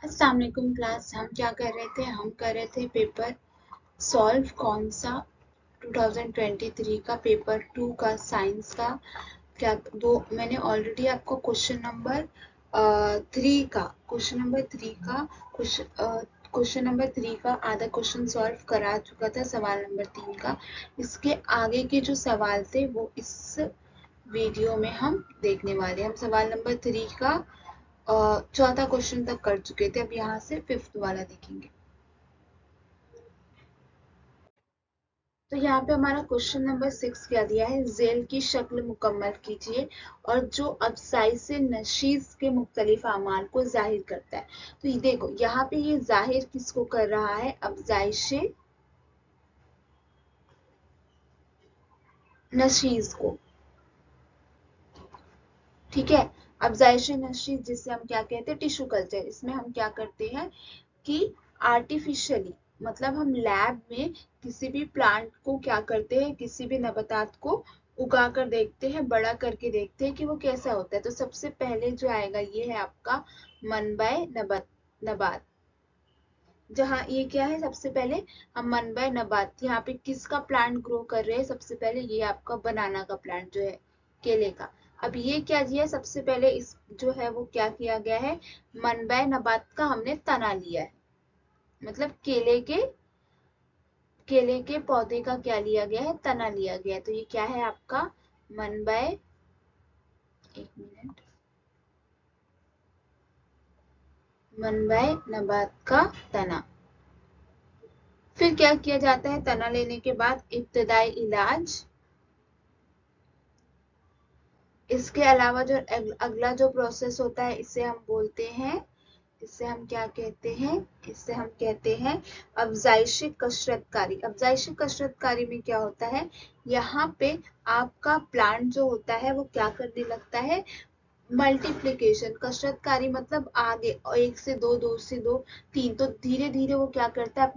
अस्सलाम वालेकुम क्लास। हम क्या कर रहे थे? हम कर रहे थे पेपर सॉल्व। कौन सा? 2023 का पेपर 2 का साइंस का। क्या दो मैंने ऑलरेडी आपको क्वेश्चन नंबर 3 का आधा क्वेश्चन सॉल्व करा चुका था, सवाल नंबर 3 का। इसके आगे के जो सवाल थे वो इस वीडियो में हम देखने वाले हैं। हम सवाल नंबर 3 का चौथा क्वेश्चन तक कर चुके थे। अब यहाँ से 5th वाला देखेंगे। तो यहाँ पे हमारा क्वेश्चन नंबर 6 क्या दिया है? जेल की शक्ल मुकम्मल कीजिए और जो अफजाइश नशीज के मुख्तलिफ अमाल को जाहिर करता है। तो ये देखो, यहाँ पे ये जाहिर किसको कर रहा है? अफजाइश नशीज को। ठीक है। अफजाइश नशीज जिसे हम क्या कहते हैं? Tissue culture. इसमें हम क्या करते हैं कि आर्टिफिशियली, मतलब हम लैब में किसी भी प्लांट को क्या करते हैं, किसी भी नबातात को उगा कर देखते हैं, बड़ा करके देखते हैं कि वो कैसा होता है। तो सबसे पहले जो आएगा ये है आपका मनबाए नबात। जहाँ ये क्या है? सबसे पहले हम मनबाए नबात, यहाँ पे किसका प्लांट ग्रो कर रहे हैं? सबसे पहले ये आपका बनाना का प्लांट जो है, केले का। अब ये क्या दिया? सबसे पहले इस जो है वो क्या किया गया है? मनबाए नबात का हमने तना लिया है, मतलब केले के पौधे का क्या लिया गया है? तना लिया गया है। तो ये क्या है आपका? मनबाए, एक मिनट, मनबाए नबात का तना। फिर क्या किया जाता है? तना लेने के बाद इब्तदाई इलाज। इसके अलावा जो अगला जो प्रोसेस होता है इसे हम बोलते हैं, इसे हम क्या कहते हैं? इसे हम कहते हैं अफजाइशी कसरतकारी। अफजाइशी कसरतकारी में क्या होता है? यहाँ पे आपका प्लांट जो होता है वो क्या करने लगता है? मल्टीप्लीकेशन। कसरतकारी मतलब आगे, एक से दो, दो से दो, तीन। तो धीरे धीरे वो क्या करता है?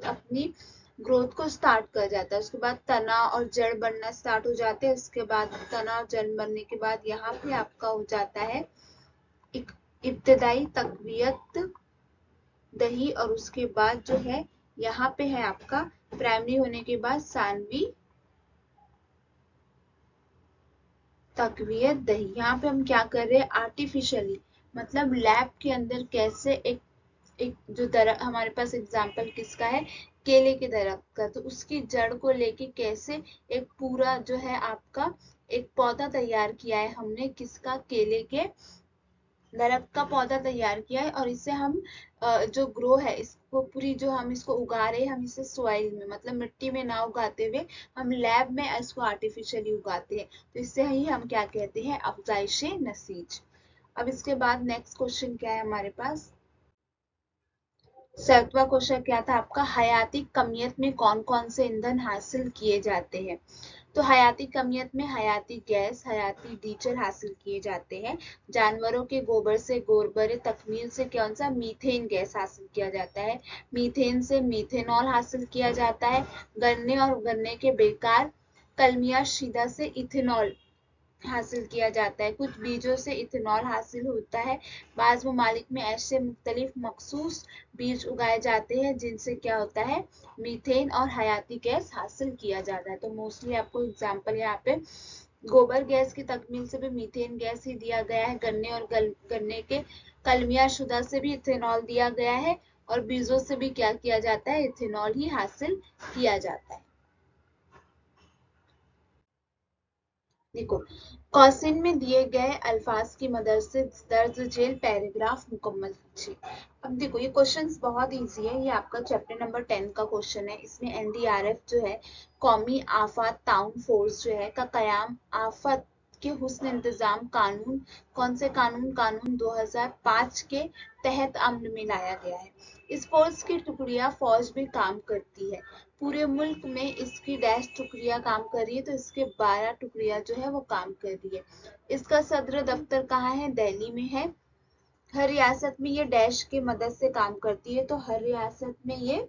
अपनी ग्रोथ को स्टार्ट कर जाता है। उसके बाद तना और जड़ बनना स्टार्ट हो जाते हैं। उसके बाद तना और जड़ बनने के बाद यहाँ पे आपका हो जाता है एक इब्तदाई तकवियत दही, और उसके बाद जो है यहाँ पे है आपका प्राइमरी होने के बाद सानवी तकवियत दही। यहाँ पे हम क्या कर रहे हैं? आर्टिफिशियली, मतलब लैब के अंदर कैसे एक एक जो दरख्त, हमारे पास एग्जाम्पल किसका है? केले के दरख्त का। तो उसकी जड़ को लेके कैसे एक पूरा जो है आपका एक पौधा तैयार किया है हमने, किसका? केले के दरख्त का पौधा तैयार किया है। और इसे हम जो ग्रो है, इसको पूरी जो हम इसको उगा रहे हैं, हम इसे सॉइल में, मतलब मिट्टी में ना उगाते हुए हम लैब में इसको आर्टिफिशियली उगाते हैं। तो इससे ही हम क्या कहते हैं? अफजाइश नसीज। अब इसके बाद नेक्स्ट क्वेश्चन क्या है हमारे पास? 7वां क्वेश्चन क्या था आपका? हयाती कमियत में कौन कौन से ईंधन हासिल किए जाते हैं? तो हयाती कमियत में हयाती गैस, हयाती डीजल हासिल किए जाते हैं। जानवरों के गोबर से, गोबर तकमील से कौन सा? मीथेन गैस हासिल किया जाता है। मीथेन से मीथेनॉल हासिल किया जाता है। गन्ने और गन्ने के बेकार कलमिया शिदा से इथेनॉल हासिल किया जाता है। कुछ बीजों से इथेनॉल हासिल होता है। बाज़ ममालिक में ऐसे मुख्तलिफ मखसूस बीज उगाए जाते हैं जिनसे क्या होता है? मीथेन और हयाती गैस हासिल किया जाता है। तो मोस्टली आपको एग्जाम्पल यहाँ पे गोबर गैस की तकमील से भी मीथेन गैस ही दिया गया है। गन्ने और गन्ने के कलमिया शुदा से भी इथेनॉल दिया गया है। और बीजों से भी क्या किया जाता है? इथेनॉल ही हासिल किया जाता है। देखो, कौसिन में दिए गए अल्फाज की मदद से दर्ज झेल पैराग्राफ मुकम्मल कीजिए। अब देखो, ये क्वेश्चंस बहुत इजी है। ये आपका चैप्टर नंबर 10 का क्वेश्चन है। इसमें एनडीआरएफ जो है, कौमी आफत ताउन फोर्स जो है का कयाम आफत के हुस्न इंतजाम कानून, कौन से कानून? कानून 2005 के तहत अमल में लाया गया है। इस फोर्स की टुकड़ियां फौज में काम करती है। पूरे मुल्क में इसकी डैश टुकड़ियां काम कर रही है, तो इसके 12 टुकड़ियां जो है वो काम कर रही है। इसका सदर दफ्तर कहाँ है? दिल्ली में है। हर रियासत में ये डैश की मदद से काम करती है। तो हर रियासत में ये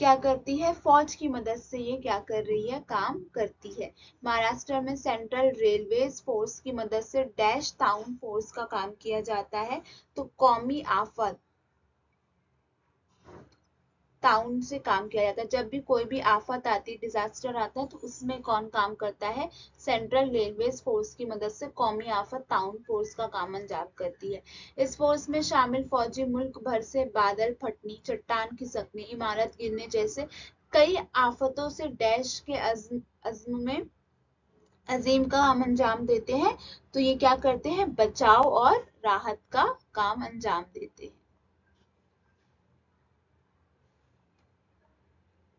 क्या करती है, फौज की मदद से ये क्या कर रही है, काम करती है। महाराष्ट्र में सेंट्रल रेलवे फोर्स की मदद से डैश टाउन फोर्स का काम किया जाता है। तो कौमी आफत टाउन से काम किया जाता है। जब भी कोई भी आफत आती है, डिजास्टर आता है, तो उसमें कौन काम करता है, सेंट्रल रेलवे फोर्स की मदद से कौमी आफत टाउन फोर्स का काम अंजाम करती है। इस फोर्स में शामिल फौजी मुल्क भर से बादल फटने, चट्टान खिसकने, इमारत गिरने जैसे कई आफतों से डैश के अज़्म में अजीम का काम अंजाम देते हैं। तो ये क्या करते हैं, बचाव और राहत का काम अंजाम देते हैं।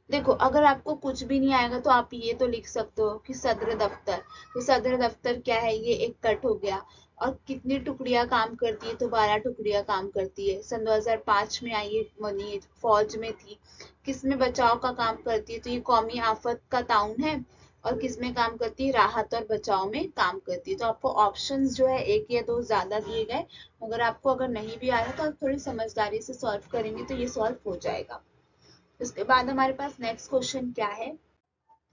देखो, अगर आपको कुछ भी नहीं आएगा तो आप ये तो लिख सकते हो कि सदर दफ्तर। तो सदर दफ्तर क्या है, ये एक कट हो गया। और कितनी टुकड़ियां काम करती है, तो 12 टुकड़ियां काम करती है। सन 2005 में आई है, मनी फौज में थी। किसमें बचाव का काम करती है, तो ये कौमी आफत का ताउन है। और किसमें काम करती है, राहत और बचाव में काम करती है। तो आपको ऑप्शंस जो है एक या दो ज्यादा दिए गए। अगर आपको अगर नहीं भी आ रहा तो आप थोड़ी समझदारी से सॉल्व करेंगे तो ये सॉल्व हो जाएगा। उसके बाद हमारे पास नेक्स्ट क्वेश्चन क्या है,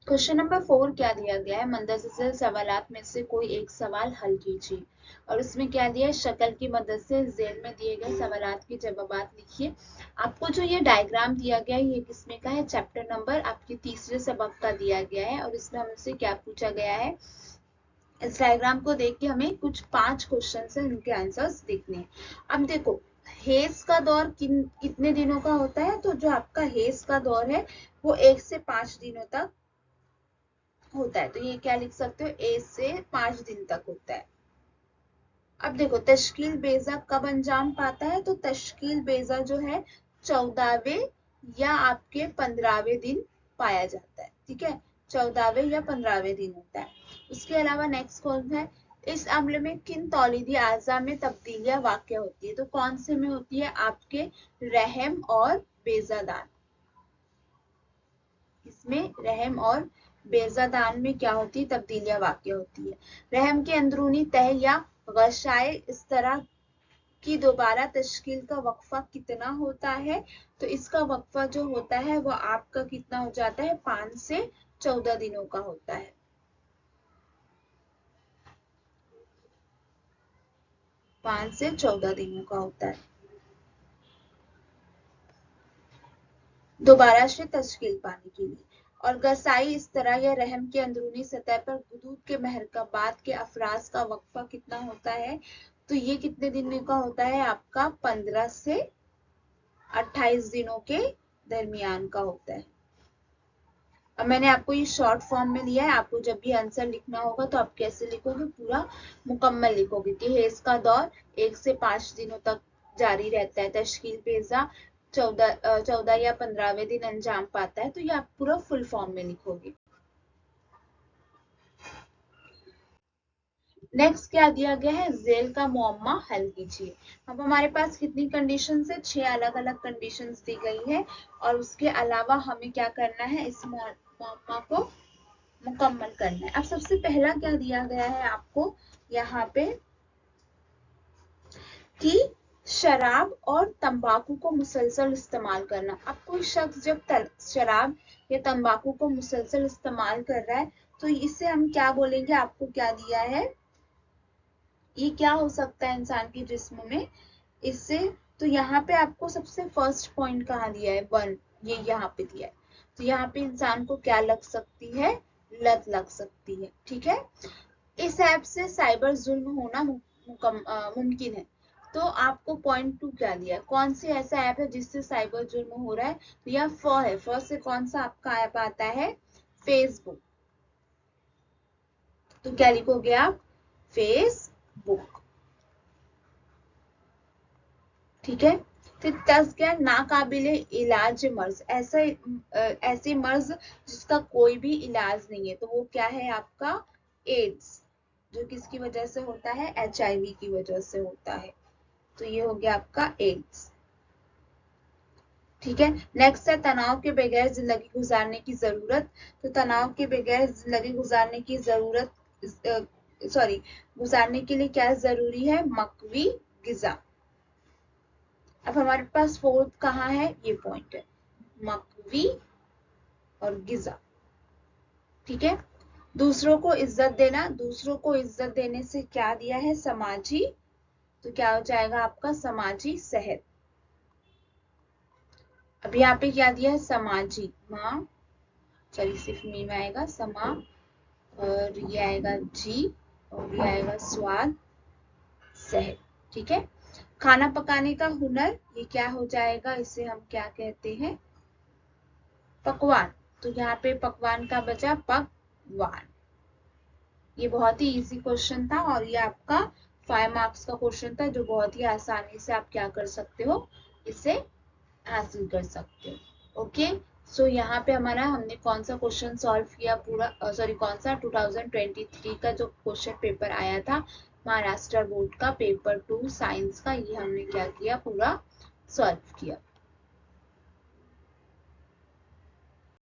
क्वेश्चन नंबर 4 क्या दिया गया है, मंदरजाल सवालात में से कोई एक सवाल हल कीजिए। और उसमें क्या दिया है, शक्ल की मदद से जेल में दिए गए सवालात के जवाबात लिखिए। आपको जो ये डायग्राम दिया गया है, ये किसमें का है, चैप्टर नंबर आपके तीसरे सबक का दिया गया है। और इसमें हमसे क्या पूछा गया है, इस डायग्राम को देख के हमें कुछ 5 क्वेश्चन है, उनके आंसर्स देखने हैं। अब देखो, हेज का दौर कितने दिनों का होता है, तो जो आपका हेज का दौर है वो 1 से 5 दिनों तक होता है। तो ये क्या लिख सकते हो, 1 से 5 दिन तक होता है। अब देखो, तश्कील बेजा कब अंजाम पाता है, तो तश्कील बेजा जो है 14वें या आपके 15वें दिन पाया जाता है। ठीक है, 14वें या 15वें दिन होता है। उसके अलावा नेक्स्ट कौन है, इस अम्ल में किन तौलीदी आज़ा में तब्दीलियां वाक़या होती है, तो कौन से में होती है, आपके रहम और बेजादान। इसमें रहम और बेजादान में क्या होती है, तब्दीलियां वाक़या होती है। रहम के अंदरूनी तह या गशाए इस तरह की दोबारा तश्कील का वक्फा कितना होता है, तो इसका वक्फा जो होता है वो आपका कितना हो जाता है, 5 से 14 दिनों का होता है। 5 से 14 दिनों का होता है दोबारा से तश्कील पाने के लिए। और गसाई इस तरह या रहम के अंदरूनी सतह पर गुदूद के महरकबात के अफराज का वक्फा कितना होता है, तो ये कितने दिन का होता है, आपका 15 से 28 दिनों के दरमियान का होता है। अब मैंने आपको ये शॉर्ट फॉर्म में लिया है, आपको जब भी आंसर लिखना होगा तो आप कैसे लिखोगे, पूरा मुकम्मल लिखोगे कि हेज का दौर 1 से 5 दिनों तक जारी रहता है, तश्कील पेजा 14 या 15वें दिन अंजाम पाता है। तो ये आप पूरा फुल फॉर्म में लिखोगे। नेक्स्ट क्या दिया गया है, जेल का मुअम्मा हल कीजिए। अब हमारे पास कितनी कंडीशन है, 6 अलग अलग कंडीशन दी गई है। और उसके अलावा हमें क्या करना है, इस मुअम्मा को मुकम्मल करना है। अब सबसे पहला क्या दिया गया है आपको यहाँ पे, कि शराब और तंबाकू को मुसलसल इस्तेमाल करना। अब कोई शख्स जब शराब या तंबाकू को मुसलसल इस्तेमाल कर रहा है, तो इसे हम क्या बोलेंगे, आपको क्या दिया है, ये क्या हो सकता है इंसान के जिस्म में, इससे। तो यहाँ पे आपको सबसे फर्स्ट पॉइंट कहाँ दिया है, 1, ये यहाँ पे दिया है। तो यहाँ पे इंसान को क्या लग सकती है, लत लग सकती है। ठीक है, इस ऐप से साइबर जुल्म होना मुमकिन है। तो आपको पॉइंट 2 क्या दिया है, कौन सी ऐसा ऐप है जिससे साइबर जुल्म हो रहा है, तो यह फ है। फ से कौन सा आपका ऐप आता है, फेसबुक। तो क्या लिखोगे आप, फेसबुक। ठीक है, फिर तस क्या, नाकाबिले इलाज मर्ज, ऐसी मर्ज जिसका कोई भी इलाज नहीं है, तो वो क्या है आपका, एड्स, जो किसकी वजह से होता है, HIV की वजह से होता है। तो ये हो गया आपका एड्स। ठीक है, नेक्स्ट है तनाव के बगैर जिंदगी गुजारने की जरूरत। तो तनाव के बगैर जिंदगी गुजारने की जरूरत, सॉरी, गुजारने के लिए क्या जरूरी है, मकवी गिजा। अब हमारे पास फोर्थ कहाँ है, ये पॉइंट है। मकवी और गिजा। ठीक है। दूसरों को इज्जत देना, दूसरों को इज्जत देने से क्या दिया है, समाजी, तो क्या हो जाएगा आपका समाजी सेहत। अब यहाँ पे क्या दिया है, समाजी, माँ, सॉरी सिर्फ मी में आएगा समा, और ये आएगा जी, और ये आएगा स्वाद सेहत। ठीक है। खाना पकाने का हुनर, ये क्या हो जाएगा, इसे हम क्या कहते हैं, पकवान। तो यहाँ पे पकवान का बचा पकवान। ये बहुत ही इजी क्वेश्चन था और ये आपका 5 मार्क्स का क्वेश्चन था, जो बहुत ही आसानी से आप क्या कर सकते हो, इसे हासिल कर सकते हो। ओके, सो यहाँ पे हमारा हमने कौन सा क्वेश्चन सॉल्व किया पूरा, सॉरी कौन सा 2023 का जो क्वेश्चन पेपर आया था महाराष्ट्र बोर्ड का पेपर 2 साइंस का, ये हमने क्या किया, पूरा सॉल्व किया।